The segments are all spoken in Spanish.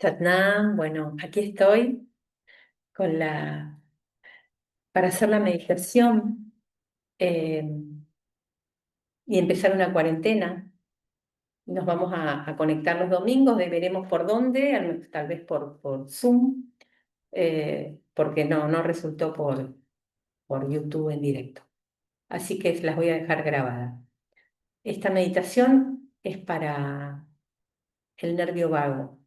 Satnam, bueno, aquí estoy para hacer la meditación eh, y empezar una cuarentena. Nos vamos a conectar los domingos, veremos por dónde, tal vez por Zoom, porque no resultó por YouTube en directo. Así que las voy a dejar grabadas. Esta meditación es para el nervio vago.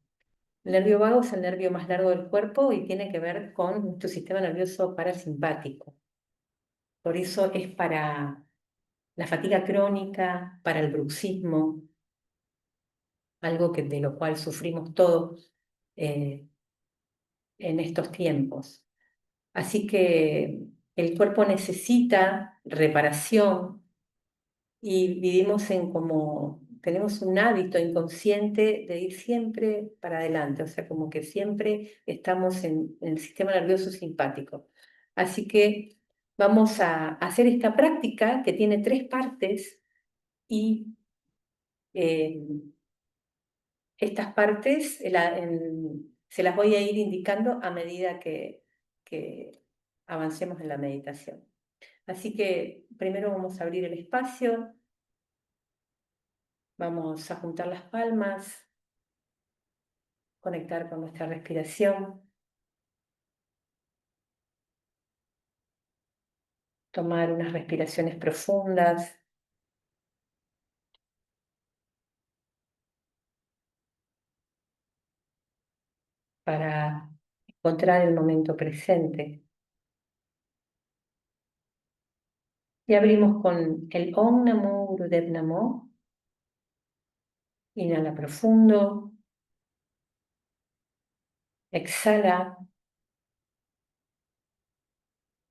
El nervio vago es el nervio más largo del cuerpo y tiene que ver con nuestro sistema nervioso parasimpático. Por eso es para la fatiga crónica, para el bruxismo, algo de lo cual sufrimos todos eh, en estos tiempos. Así que el cuerpo necesita reparación y vivimos tenemos un hábito inconsciente de ir siempre para adelante, o sea, como que siempre estamos en el sistema nervioso simpático. Así que vamos a hacer esta práctica que tiene tres partes y eh, estas partes se las voy a ir indicando a medida que avancemos en la meditación. Así que primero vamos a abrir el espacio, vamos a juntar las palmas, conectar con nuestra respiración, tomar unas respiraciones profundas para encontrar el momento presente. Y abrimos con el Om Namo Gurudev Namo. Inhala profundo, exhala,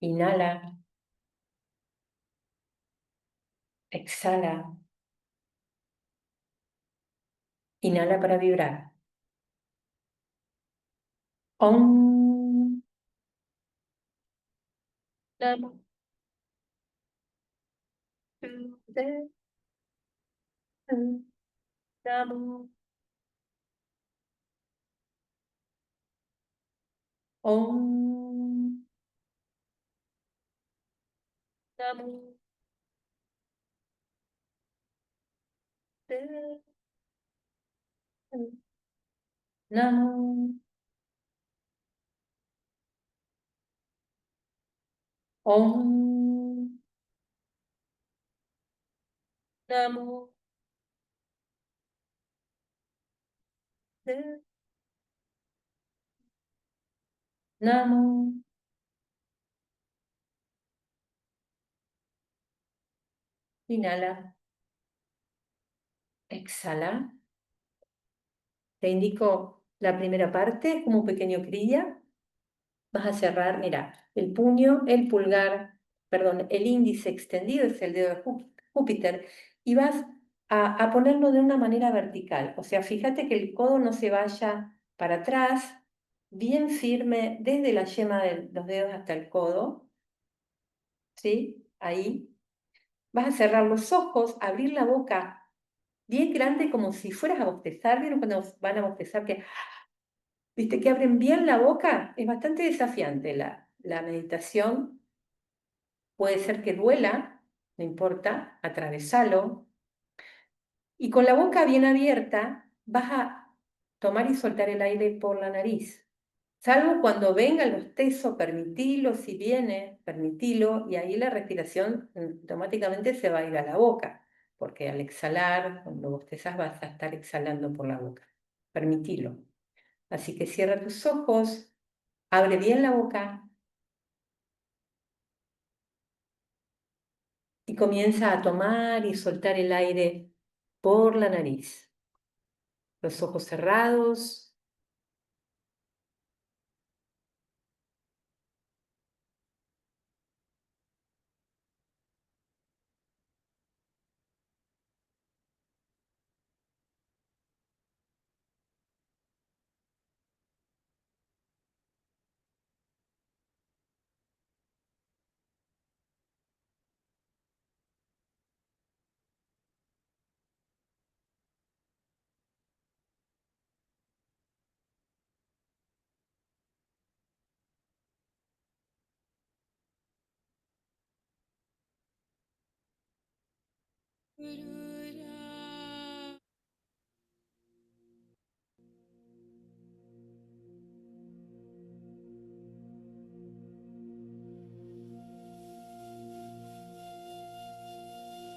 inhala, exhala, inhala para vibrar. Om Namo Gurudev Namo. Om Namo Gurudev Namo. Om Namo Gurudev Namo. Inhala, exhala. Te indico la primera parte, es como un pequeño crilla. Vas a cerrar, mira, el puño, el pulgar, perdón, el índice extendido es el dedo de Júpiter, y vas a ponerlo de una manera vertical. O sea, fíjate que el codo no se vaya para atrás, bien firme desde la yema de los dedos hasta el codo, ¿sí? Ahí. Vas a cerrar los ojos, abrir la boca bien grande como si fueras a bostezar. ¿Vieron cuando van a bostezar que, viste, que abren bien la boca? Es bastante desafiante la meditación. Puede ser que duela, no importa, atravesalo. Y con la boca bien abierta vas a tomar y soltar el aire por la nariz. Salvo cuando venga el bostezo, permitilo, si viene, permitilo, y ahí la respiración automáticamente se va a ir a la boca, porque al exhalar, cuando bostezas vas a estar exhalando por la boca. Permitilo. Así que cierra tus ojos, abre bien la boca y comienza a tomar y soltar el aire por la nariz. Los ojos cerrados.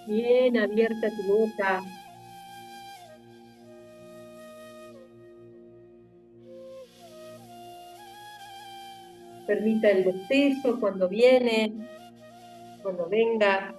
Bien abierta tu boca. Permita el bostezo cuando viene, cuando venga.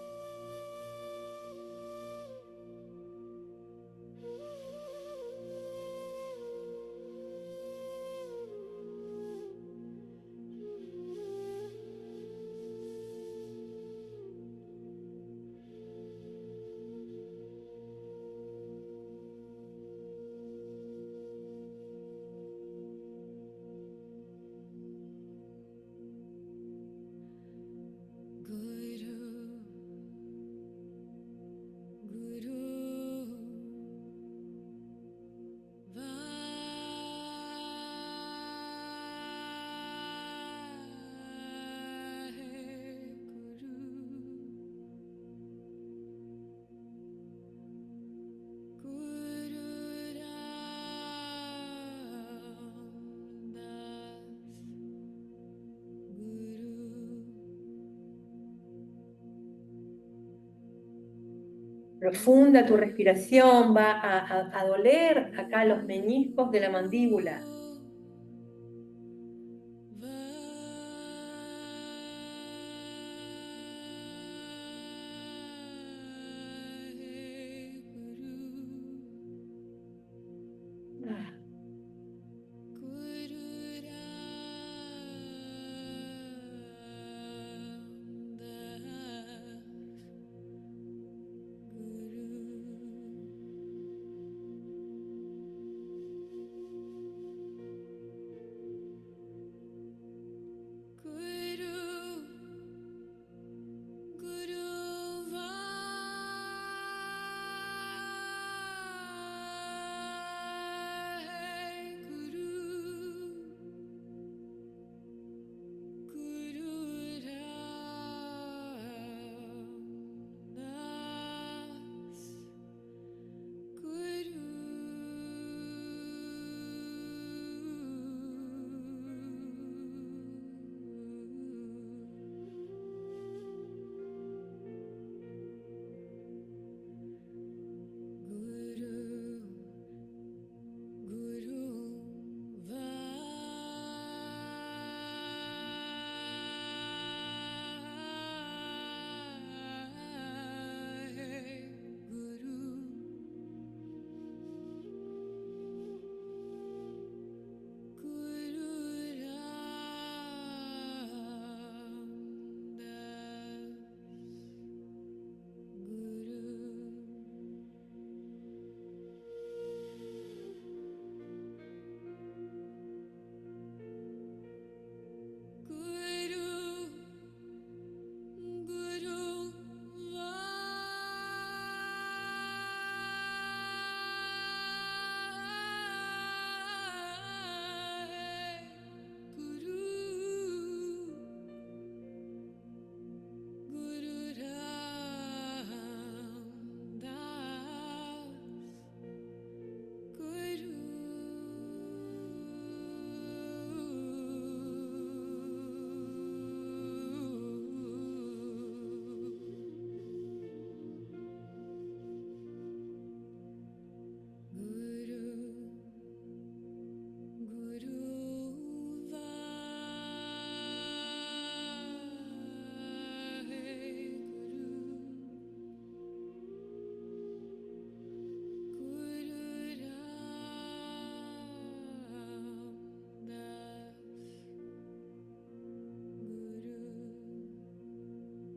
Profunda tu respiración, va a doler acá los meniscos de la mandíbula. Ah,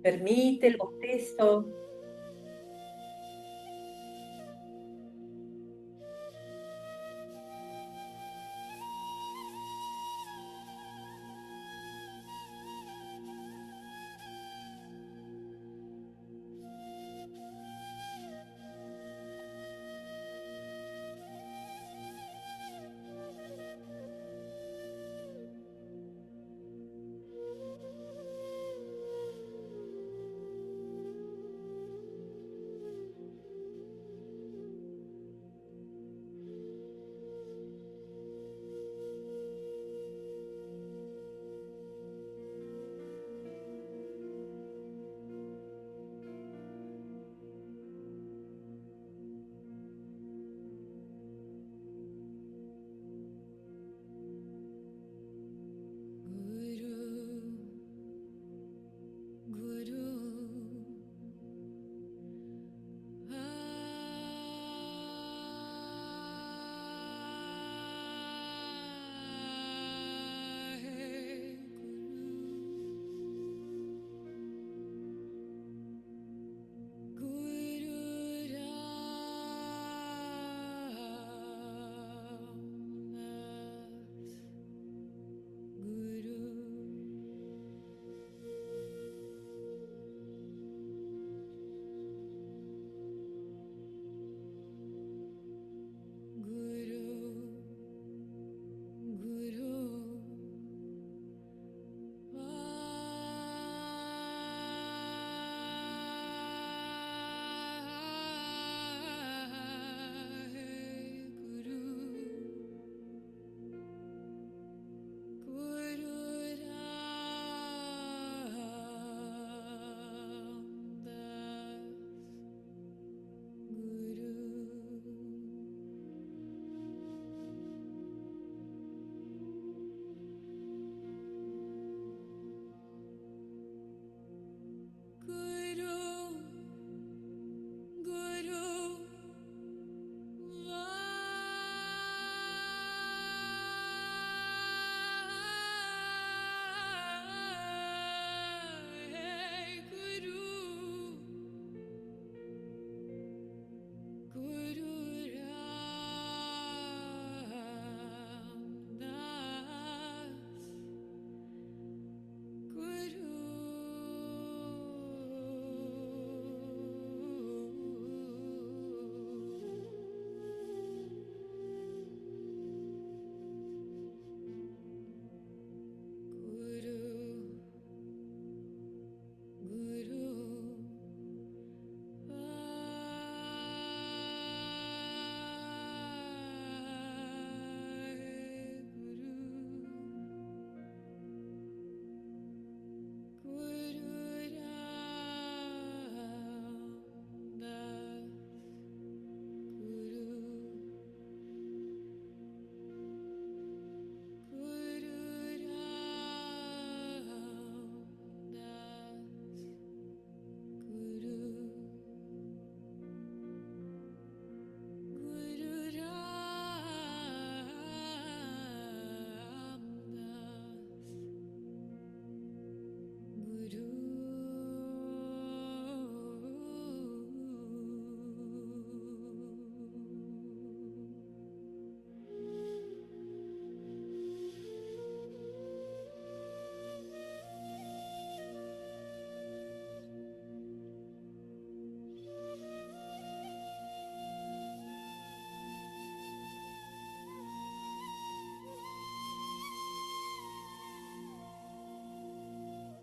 Permite el bostezo.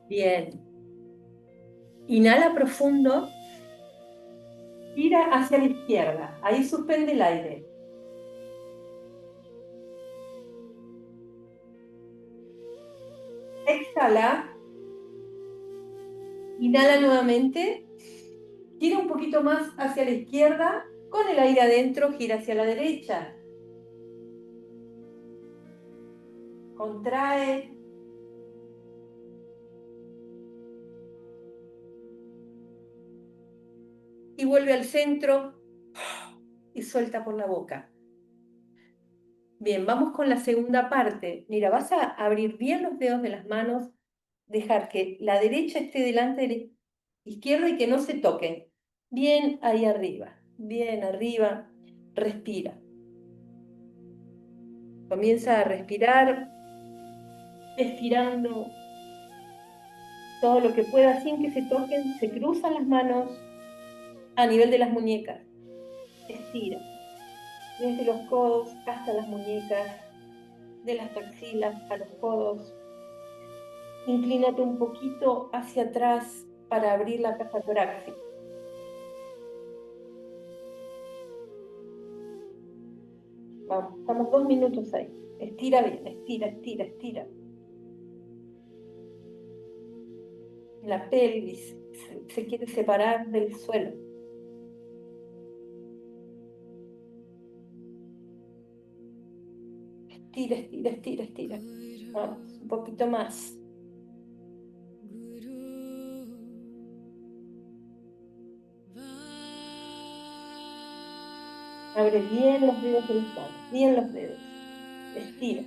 Bien. Inhala profundo. Gira hacia la izquierda. Ahí suspende el aire. Exhala. Inhala nuevamente. Gira un poquito más hacia la izquierda. Con el aire adentro, gira hacia la derecha. Contrae. Y vuelve al centro. Y suelta por la boca. Bien, vamos con la segunda parte. Mira, vas a abrir bien los dedos de las manos, dejar que la derecha esté delante de la izquierda y que no se toquen. Bien ahí arriba, bien arriba. Respira. Comienza a respirar, estirando todo lo que pueda sin que se toquen. Se cruzan las manos a nivel de las muñecas. Estira. Desde los codos hasta las muñecas, de las axilas a los codos. Inclínate un poquito hacia atrás para abrir la caja torácica. Vamos, estamos 2 minutos ahí. Estira bien, estira, estira, estira. La pelvis se quiere separar del suelo. Estira, estira, estira, estira. Vamos, un poquito más. Abre bien los dedos de las manos, bien los dedos. Estira.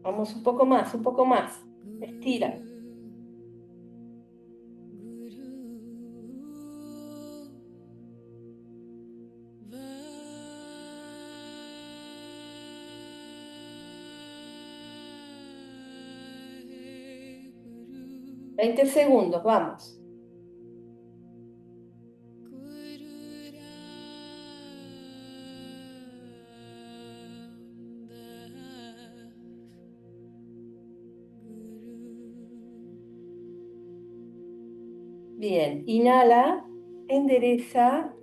Vamos un poco más, un poco más. Estira. Veinte segundos, vamos. Bien, inhala, endereza,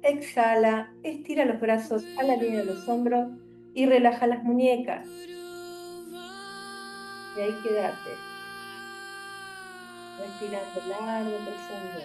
exhala, estira los brazos a la línea de los hombros y relaja las muñecas. Y ahí quédate, respirando largo, profundo.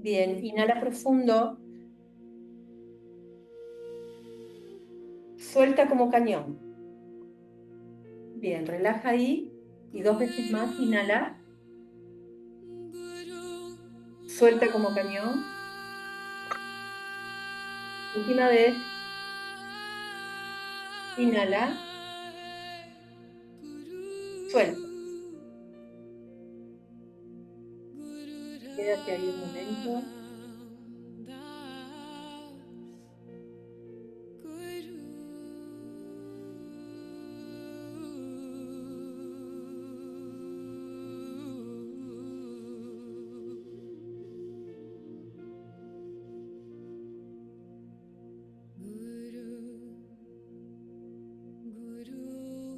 Bien, inhala profundo, suelta como cañón. Bien, relaja ahí y 2 veces más, inhala, suelta como cañón. Última vez, inhala, suelta. Quédate ahí un momento.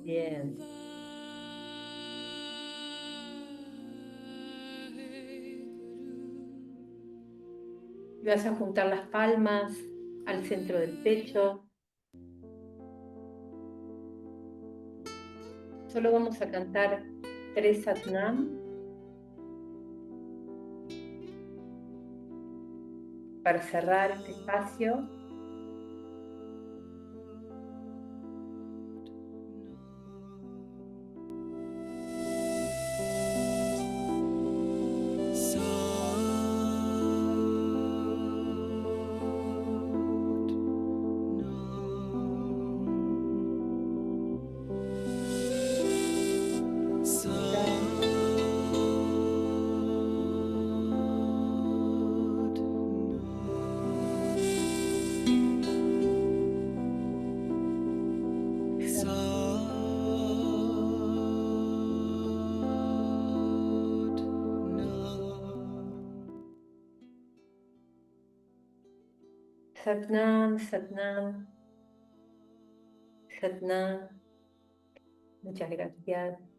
Bien. Y vas a juntar las palmas al centro del pecho. Solo vamos a cantar 3 Satnam para cerrar este espacio. Satnam, Satnam, Satnam. Muchas gracias.